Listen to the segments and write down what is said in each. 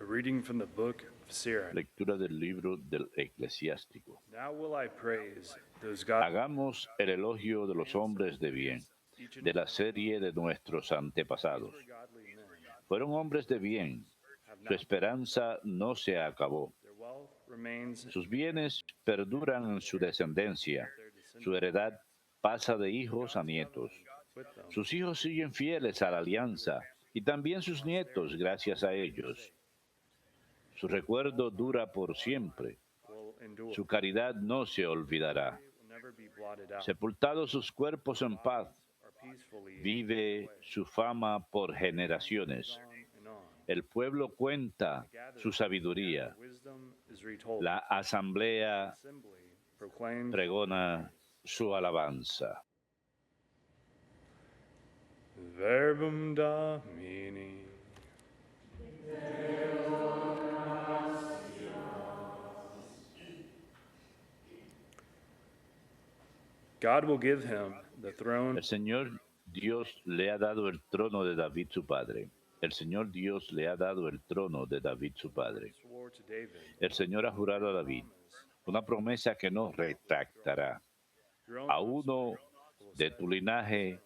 reading from the book of Sirach. Lectura del libro del Eclesiástico. Now will I praise those God Hagamos el elogio de los hombres de bien, each and de la serie de nuestros antepasados. for godly men Fueron hombres de bien, have su not esperanza no se acabó. their wealth remains Sus bienes perduran en su descendencia, their descendants su heredad pasa de hijos a nietos. with them. Sus hijos siguen fieles a la alianza y también sus nietos gracias a ellos. Su recuerdo dura por siempre, Will endure. su caridad no se olvidará. Will never be blotted out. Sepultados sus cuerpos en paz, Are peacefully vive su fama por generaciones. on and on. El pueblo cuenta su sabiduría. Wisdom is retold. La asamblea Assembly proclaims pregona su alabanza. verbum Domini. God will give him the throne El Señor Dios le ha dado el trono de David su padre. El Señor Dios le ha dado el trono de David su padre. swore to David. El Señor ha jurado a David una promesa que no retractará. Your own A uno will de set tu linaje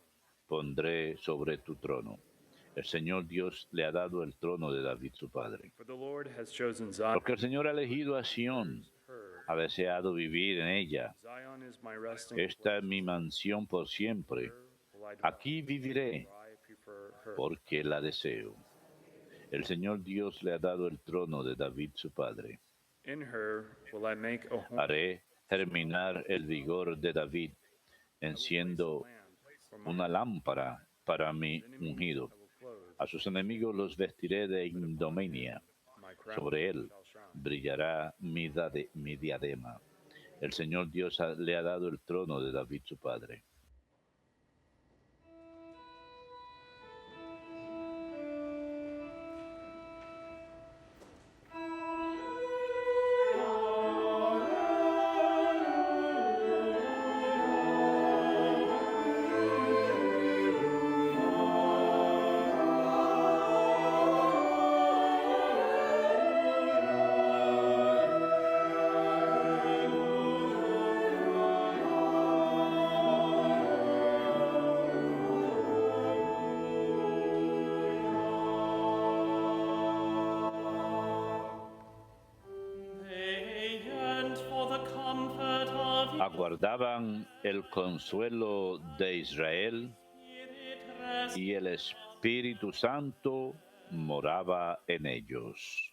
pondré sobre tu trono. El Señor Dios le ha dado el trono de David su padre. For the Lord has chosen Zion. Porque el Señor ha elegido a Sión, Her. ha deseado vivir en ella. Zion is my resting Esta es mi mansión por siempre. place. Will I dwell? Aquí viviré For I prefer her. porque la deseo. El Señor Dios le ha dado el trono de David su padre. In her will I make a home. Haré germinar el vigor de David, enciendo una lámpara para mi ungido. A sus enemigos los vestiré de ignominia. My crown Sobre él shall shine. brillará mi diadema. El Señor Dios le ha dado el trono de David su padre. They yearned for the comfort of Aguardaban el consuelo de Israel Spirit rest. y el Espíritu Santo moraba en ellos.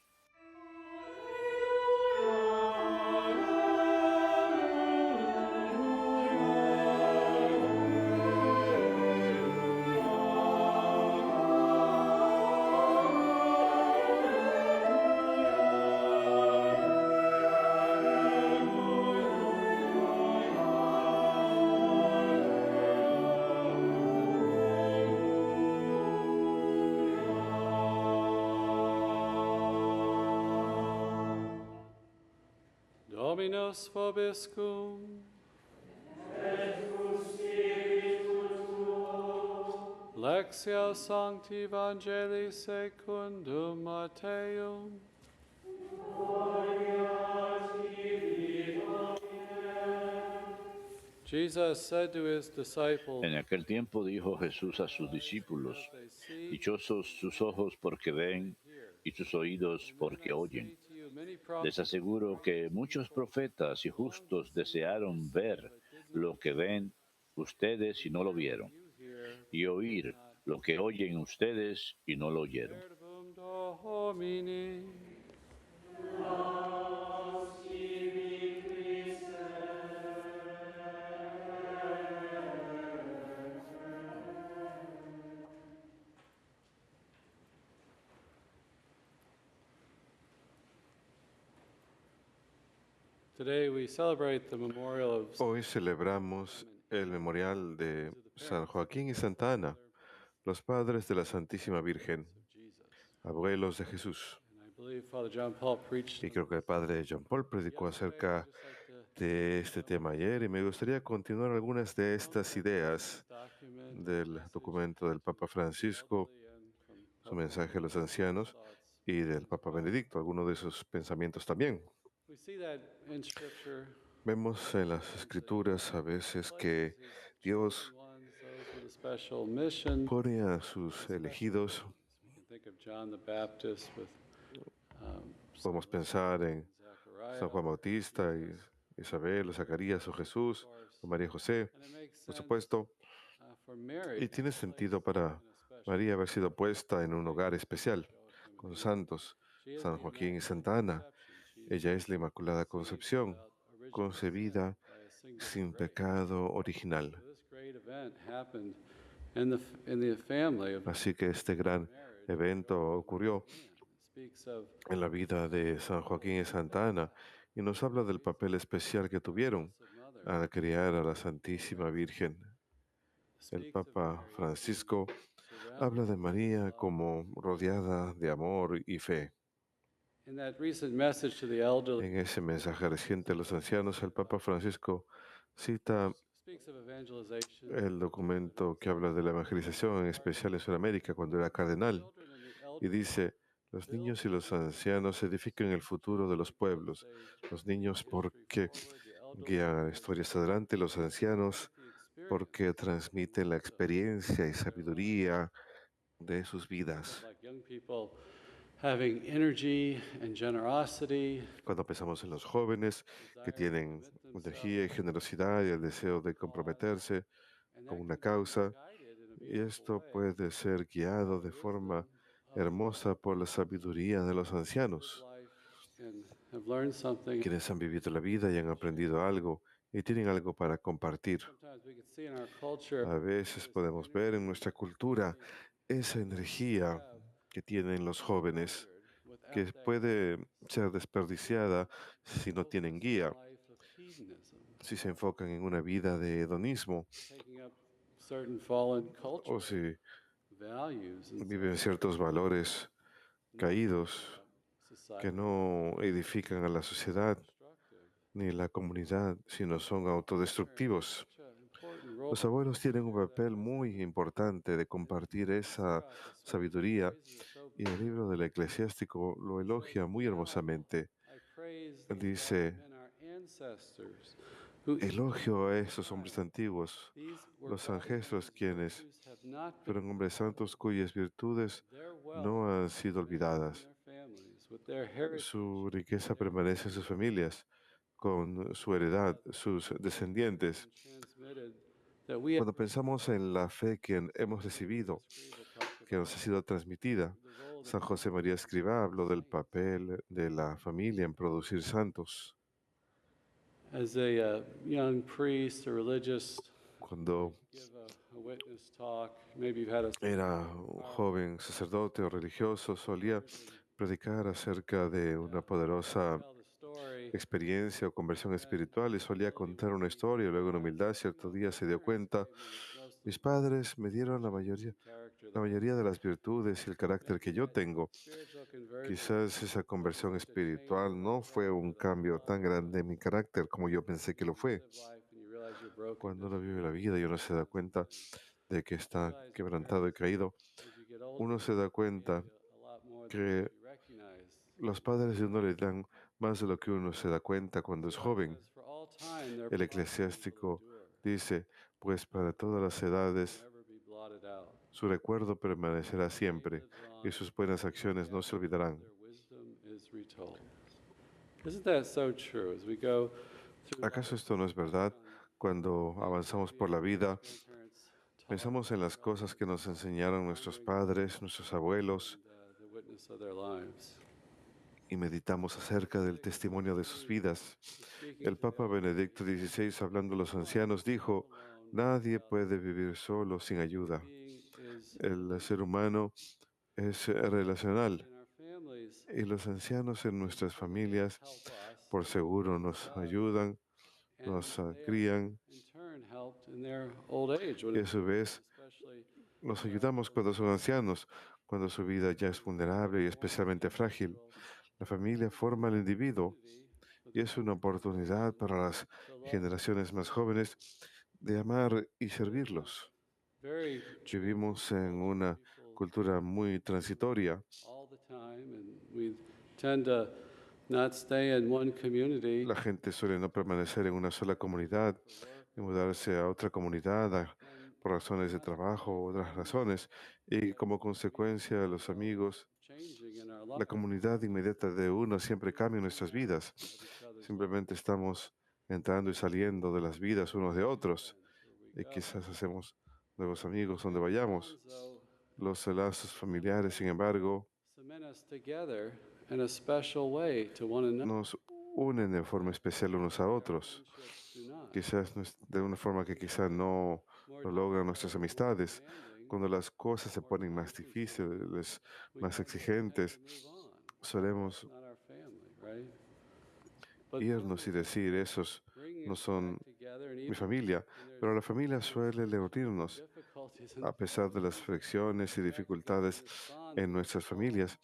Dominus vobiscum. Lectio Sancti Evangelii secundum Matteum. Jesus said to his disciples, En aquel tiempo dijo Jesús a sus discípulos, they see, dichosos sus ojos porque ven y sus oídos porque oyen. to you many Les prophets aseguro que muchos profetas y justos desearon ver lo que ven ustedes y no lo vieron, here. y oír lo que oyen ustedes y no lo oyeron. Verbum Domini. Today we celebrate the memorial of Hoy celebramos el memorial de San Joaquín y Santa Ana, los padres de la Santísima Virgen, Jesus. abuelos de Jesús. And I believe Father John Paul preached Y creo que el padre John Paul predicó acerca de este tema ayer y me gustaría continuar algunas de estas ideas del documento del Papa Francisco, su mensaje a los ancianos, y del Papa Benedicto, algunos de sus pensamientos también. We see that in Scripture. Vemos en las Escrituras a veces que Places his Dios chosen ones, those with a special mission. pone a sus elegidos. We can think of John the Baptist with Podemos pensar en Zechariah. San Juan Bautista, y Isabel, o Zacarías, o Jesús, o María José, And it makes por sense supuesto. for Mary Y to tiene be sentido placed para in a special María haber sido puesta en un hogar especial, con Joachim. santos, She is San the Joaquín y Immaculate Santa Ana. Conception. She is Ella es la Inmaculada conceived Concepción, without original sin concebida by a single sin grace. pecado original. So this great event happened in the family of Así que este gran marriage. evento ocurrió It speaks of en la vida de San Joaquín y Santa Ana y nos habla del papel especial que tuvieron Blessed Mother. al criar a la Santísima Virgen. El Speaks of Papa Mary Francisco surrounded habla de by María love. como rodeada de amor y fe. In that recent message to the elderly, En ese mensaje reciente a los ancianos, el Papa Francisco cita speaks of evangelization. el documento que habla de la evangelización, en especial en Sudamérica, cuando era cardenal, Children and the y elderly dice, los niños y los ancianos edifican el futuro de los pueblos. Los niños porque guían a la historia hacia adelante, los ancianos porque transmiten la experiencia y sabiduría de sus vidas. like young people having energy and generosity, Cuando pensamos en los jóvenes que tienen energía y generosidad y el deseo de comprometerse and con that una can be causa, guided in a y beautiful esto way. puede ser guiado de forma hermosa por la sabiduría de los ancianos, Life and have learned something. quienes han vivido la vida y han aprendido algo y tienen algo para compartir. Sometimes we can see in our culture A veces podemos ver en nuestra cultura esa energía que tienen los jóvenes, without que that puede ser desperdiciada si no tienen guía, life of hedonism, si se enfocan en una vida de hedonismo taking up certain fallen o cultural si values and viven ciertos valores caídos society que no edifican a la sociedad destructive. ni la comunidad, sino son autodestructivos. Such an important role Los abuelos tienen un papel muy importante de compartir esa sabiduría, y el libro del Eclesiástico lo elogia muy hermosamente. I praise the Dice, men, our ancestors, who elogio a esos hombres antiguos, these were los godly ancestros quienes whose have not been fueron hombres santos cuyas virtudes their wealth no han sido in olvidadas. their families, with their heritage, Su riqueza permanece en sus familias, con su heredad, sus descendientes. and transmitted, that we have Cuando pensamos en la fe que hemos recibido, que nos ha sido transmitida, the role that San José María Escrivá habló del papel de la familia en producir santos. as a young priest or religious Cuando give a witness talk, maybe you've had a era un joven sacerdote o religioso, solía predicar acerca de una poderosa tell the story experiencia o conversión espiritual y solía contar una historia. Luego, en humildad, cierto día se dio cuenta, mis padres me dieron la mayoría de las virtudes y el carácter que yo tengo. Quizás esa conversión espiritual no fue un cambio tan grande en mi carácter como yo pensé que lo fue. Cuando uno vive la vida y uno se da cuenta de que está quebrantado y caído, uno se da cuenta que los padres de uno le dan más de lo que uno se da cuenta cuando es joven. El eclesiástico dice, pues para todas las edades su recuerdo permanecerá siempre y sus buenas acciones no se olvidarán. ¿Acaso esto no es verdad? Cuando avanzamos por la vida, pensamos en las cosas que nos enseñaron nuestros padres, nuestros abuelos, y meditamos acerca del testimonio de sus vidas. El Papa Benedicto XVI, hablando a los ancianos, dijo, nadie puede vivir solo sin ayuda. El ser humano es relacional y los ancianos en nuestras familias por seguro nos ayudan, nos crían y a su vez nos ayudamos cuando son ancianos, cuando su vida ya es vulnerable y especialmente frágil. La familia forma al individuo y es una oportunidad para las generaciones más jóvenes de amar y servirlos. Vivimos en una cultura muy transitoria tend to not stay in one community. La gente suele no permanecer en una sola comunidad y mudarse a otra comunidad por razones de trabajo u otras razones. Y como consecuencia, los amigos, Changing in our la life. comunidad inmediata de uno siempre cambia en nuestras vidas. Simplemente estamos entrando y saliendo de las vidas unos de otros y quizás hacemos nuevos amigos donde vayamos. Los lazos familiares, sin embargo, Cement us together in a special way to one another. nos unen de forma especial unos a otros. Relationships do not. Quizás de una forma que quizás no lo logran nuestras amistades. Cuando las cosas se ponen más difíciles, más exigentes, solemos Not our family, right? But irnos y decir, esos bringing no us son back together and mi even familia, pero la familia suele reunirnos difficulties and a pesar de las fricciones y dificultades en nuestras familias.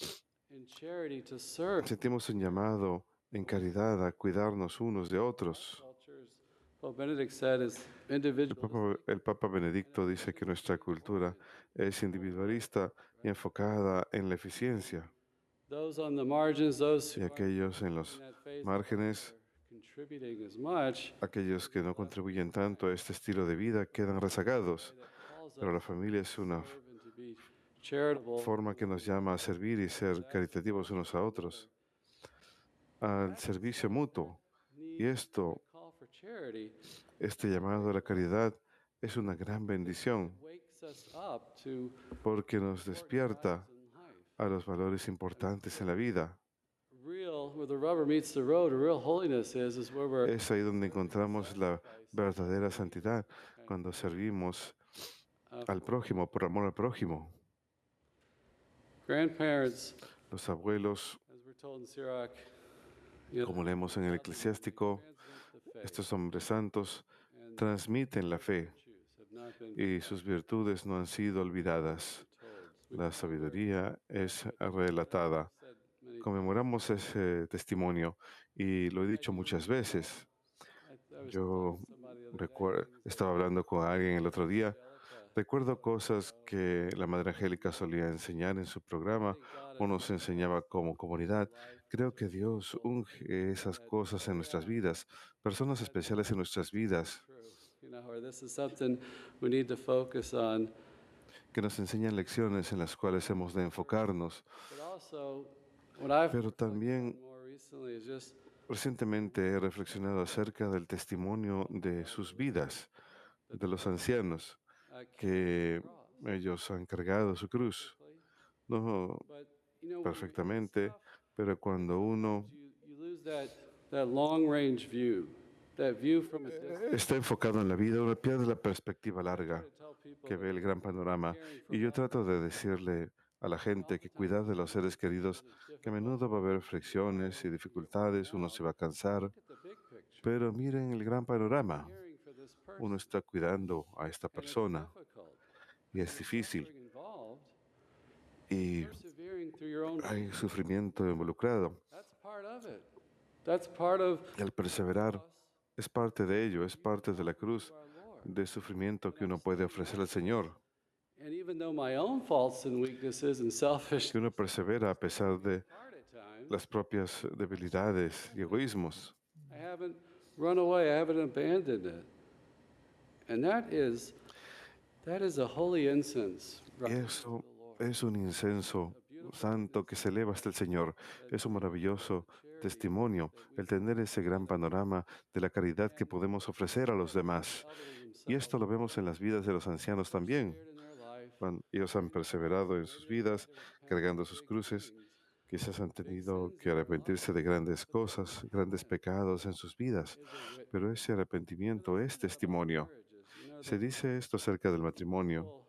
in charity to serve Sentimos un llamado en caridad a cuidarnos unos de otros. cultures. Pope Benedict said is El Papa Benedicto dice que nuestra cultura es individualista y enfocada en la eficiencia, those on the margins, those y who aren't aquellos en los in that phase márgenes, contributing as much, aquellos que no contribuyen tanto a este estilo de vida, quedan rezagados. calls Pero la us familia es una to serve and to be charitable. forma que nos llama a servir y ser caritativos unos a otros, al servicio mutuo. Y esto, Call for charity este llamado a la caridad, es una gran bendición wakes us up to porque nos despierta in life. a los valores importantes en la vida. Real, where the rubber meets the road, real holiness is where we're Es ahí donde encontramos la verdadera santidad, cuando servimos al prójimo, por amor al prójimo. grandparents, Los abuelos, as we're told in Sirach, you know, como leemos en el Eclesiástico, transmit the faith estos hombres santos and transmiten la fe virtues have not been y sus virtudes no han sido olvidadas. told. La sabiduría es relatada. Said many Conmemoramos ese testimonio y lo he dicho muchas veces. I was Yo talking to somebody the other day, estaba hablando con alguien el otro día. Angelica, Recuerdo cosas que la Madre Angélica solía enseñar en su programa o nos enseñaba como comunidad. Creo que Dios unge esas cosas en nuestras vidas, personas especiales en nuestras vidas, true, you know, or this is something we need to focus on. que nos enseñan lecciones en las cuales hemos de enfocarnos. But also, what I've Pero también more recently is just recientemente he reflexionado acerca del testimonio de sus vidas, de los ancianos, que ellos han cargado su cruz. No but you know, when perfectamente, pero cuando uno you lose that long range view, that view from a distance. está enfocado en la vida, uno pierde la perspectiva larga, To tell people que ve el gran panorama. Y yo trato de decirle a la gente que cuidar de los seres queridos, que a menudo va a haber fricciones y dificultades, uno se va a cansar, look at the big picture, pero miren el gran panorama. caring for this person, Uno está cuidando a esta and it's persona difficult, y es difícil suffering involved, y persevering through your own. hay sufrimiento involucrado. That's part of it. That's part of Y al perseverar us, es parte de ello, es parte de la cruz our Lord. de sufrimiento que uno puede ofrecer al Señor. And even though my own faults and weaknesses and selfish Que uno persevera a pesar de hard at times, las propias debilidades y egoísmos. I haven't run away, I haven't abandoned it. And that is a holy incense. Y eso es un incenso santo que se eleva hasta el Señor. Es un maravilloso testimonio el tener ese gran panorama de la caridad que podemos ofrecer a los demás. Y esto lo vemos en las vidas de los ancianos también. Ellos han perseverado en sus vidas, cargando sus cruces. Quizás han tenido que arrepentirse de grandes cosas, grandes pecados en sus vidas, pero ese arrepentimiento es testimonio. Se dice esto acerca del matrimonio,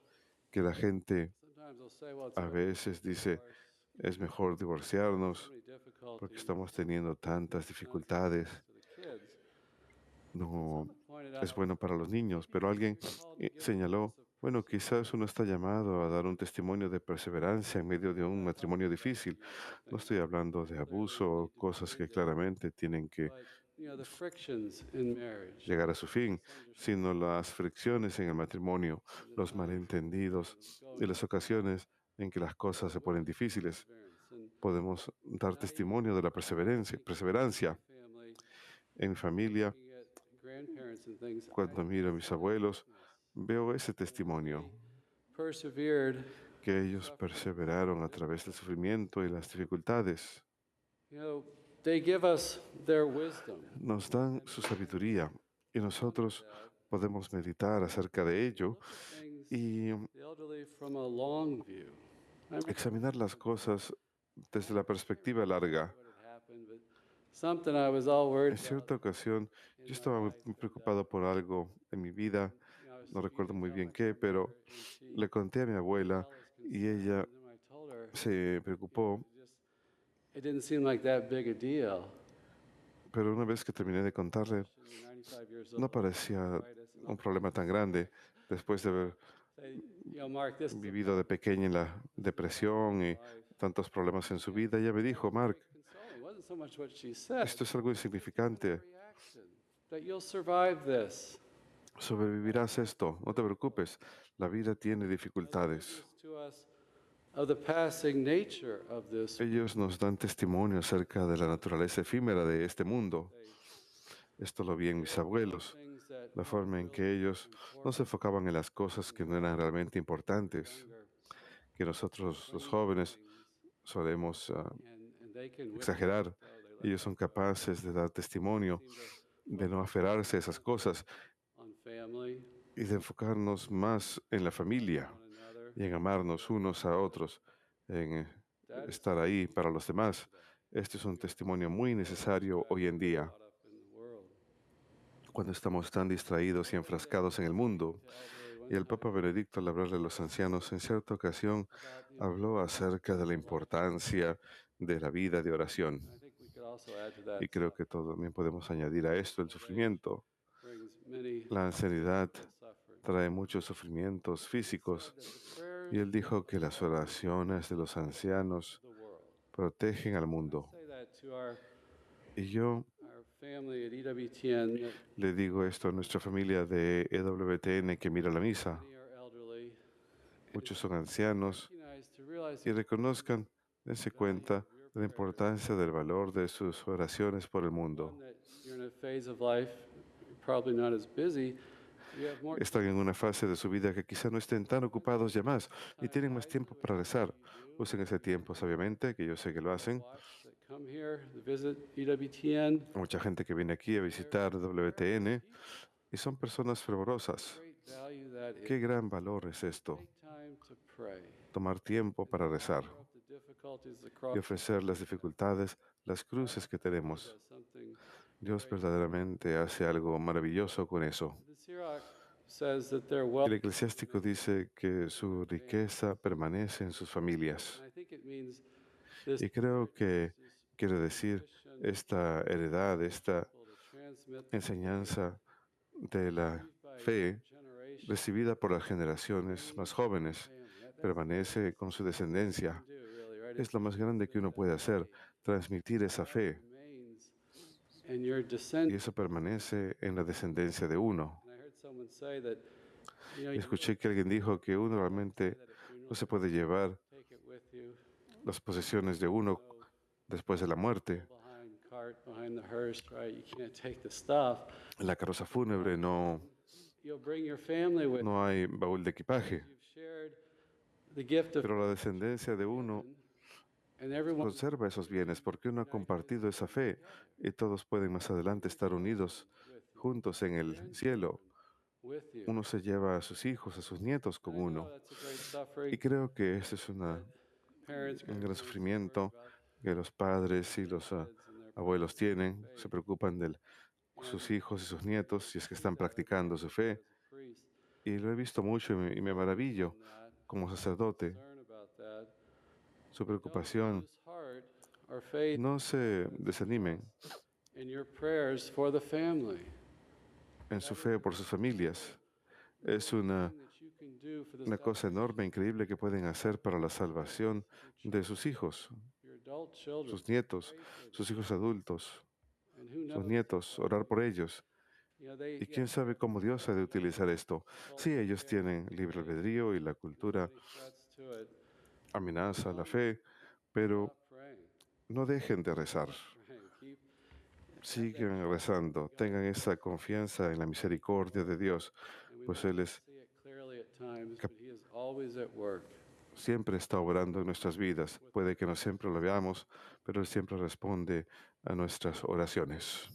que la gente a veces dice, es mejor divorciarnos porque estamos teniendo tantas dificultades. No es bueno para los niños, pero alguien señaló, bueno, quizás uno está llamado a dar un testimonio de perseverancia en medio de un matrimonio difícil. No estoy hablando de abuso o cosas que claramente tienen que llegar a su fin, sino las fricciones en el matrimonio, los malentendidos y las ocasiones en que las cosas se ponen difíciles. podemos dar testimonio de la perseverancia. family, En mi familia, looking at grandparents and things, cuando miro a mis abuelos, veo ese testimonio, persevered. que ellos perseveraron a través del sufrimiento y las dificultades. You know, they give us their wisdom. Nos dan su sabiduría y nosotros podemos meditar acerca de ello Things, y the elderly from a long view. I remember examinar las cosas desde la perspectiva larga. what had happened, but something I was all worried En cierta about. ocasión, yo estaba muy preocupado por algo en mi vida, You know, I was no thinking recuerdo to muy tell bien my qué, pero grandmother, and she le conté a mi abuela was y ella concerned, and then I told her, se preocupó, it didn't seem like that big a deal. pero una vez que terminé de contarle, She's 95 years no old, parecía arthritis and all un problema tan grande después de haber say, you know, Mark, this is a vivido de pequeña en la depresión y tantos problemas en su vida. Ella me dijo, Mark, consoling. It wasn't so much what she said, esto es algo insignificante. reaction, that you'll survive this. Sobrevivirás esto, no te preocupes. La vida tiene dificultades. To us of the passing nature of this. Ellos nos dan testimonio acerca de la naturaleza efímera de este mundo. Esto lo vi en mis abuelos, Things that la forma en que ellos no se enfocaban en las cosas que no eran realmente importantes, que nosotros los jóvenes solemos and they can witness, exagerar. so they're like Ellos son capaces de dar testimonio, de no aferrarse a esas cosas on family, y de enfocarnos más en la familia one another. y en amarnos unos a otros, en estar ahí para los demás. Este es un testimonio muy necesario hoy en día, Caught up in the world. cuando estamos tan distraídos y enfrascados en el mundo. Y el Papa Benedicto, al hablarle a los ancianos, en cierta ocasión habló acerca de la importancia de la vida de oración. I think we could also add to that. Y creo que también podemos añadir a esto el sufrimiento. Brings many La ansiedad suffering. trae muchos sufrimientos físicos. Y él dijo que las oraciones de los ancianos The world. protegen al mundo. Say that to our Y yo family at EWTN. That le digo esto a nuestra familia de EWTN que mira la misa. many are elderly. Muchos son ancianos Recognize to realize y reconozcan, dense cuenta de la importancia del valor de sus oraciones por el mundo. that you're in a phase of life, you're probably not as busy. You have more Están en una fase de su vida que quizá no estén tan ocupados ya más y tienen más tiempo para rezar. Usen ese tiempo sabiamente, que yo sé que lo hacen. watch that come here to visit EWTN. Mucha gente que viene aquí a visitar WTN y son personas fervorosas. Great value that Qué gran valor es esto, take time to pray. tomar tiempo para rezar Up the difficulties y across ofrecer las dificultades, las cruces que tenemos. something. Dios verdaderamente hace algo maravilloso con eso. The Sirach says that their El wealth, eclesiástico dice que su riqueza permanece en sus familias. and I think it means this Y creo que quiere decir esta heredad, esta to transmit the enseñanza de la fe generation recibida por las generaciones más jóvenes, family. permanece con su descendencia. Do really, right? Es lo más grande que uno puede hacer, transmitir esa fe. Remains. And your Y descent. eso permanece en la descendencia de uno. And I heard someone say that, you know, Y you escuché que alguien dijo que uno realmente no se puede llevar take it with you las posesiones de uno después de la muerte. behind cart, behind the hearse, right? You can't take the stuff. En la carroza fúnebre You'll bring your family with you. no hay baúl de equipaje, You've shared the gift of pero la descendencia de uno and everyone conserva esos bienes porque uno ha compartido esa fe y todos pueden más adelante estar unidos juntos en el cielo. with you. Uno se lleva a sus hijos, a sus nietos con I know uno. that's a great suffering. Y creo que ese es Parents un gran sufrimiento que los padres y los abuelos tienen. Se preocupan de sus hijos y sus nietos si es que están practicando su fe. priest Y lo he visto mucho y me maravillo como sacerdote. concern about that. Su preocupación. Lose heart or faith No se desanimen in your prayers for the family. en su fe por sus familias. Es una That you can do for the cosa enorme, increíble que pueden hacer para la salvación de sus hijos, your adult children. sus nietos, sus hijos adultos, And who sus knows? nietos, orar por ellos. You know, they Y quién sabe cómo Dios ha de utilizar esto. Sí, ellos tienen libre albedrío y la cultura threats to it. amenaza la fe, pero Stop praying. no dejen de rezar. Keep Sigan rezando, tengan esa confianza en la misericordia de Dios, and we pues may Él not see it clearly at times, but he is always at work. siempre está obrando en nuestras vidas. Puede que no siempre lo veamos, pero Él siempre responde a nuestras oraciones.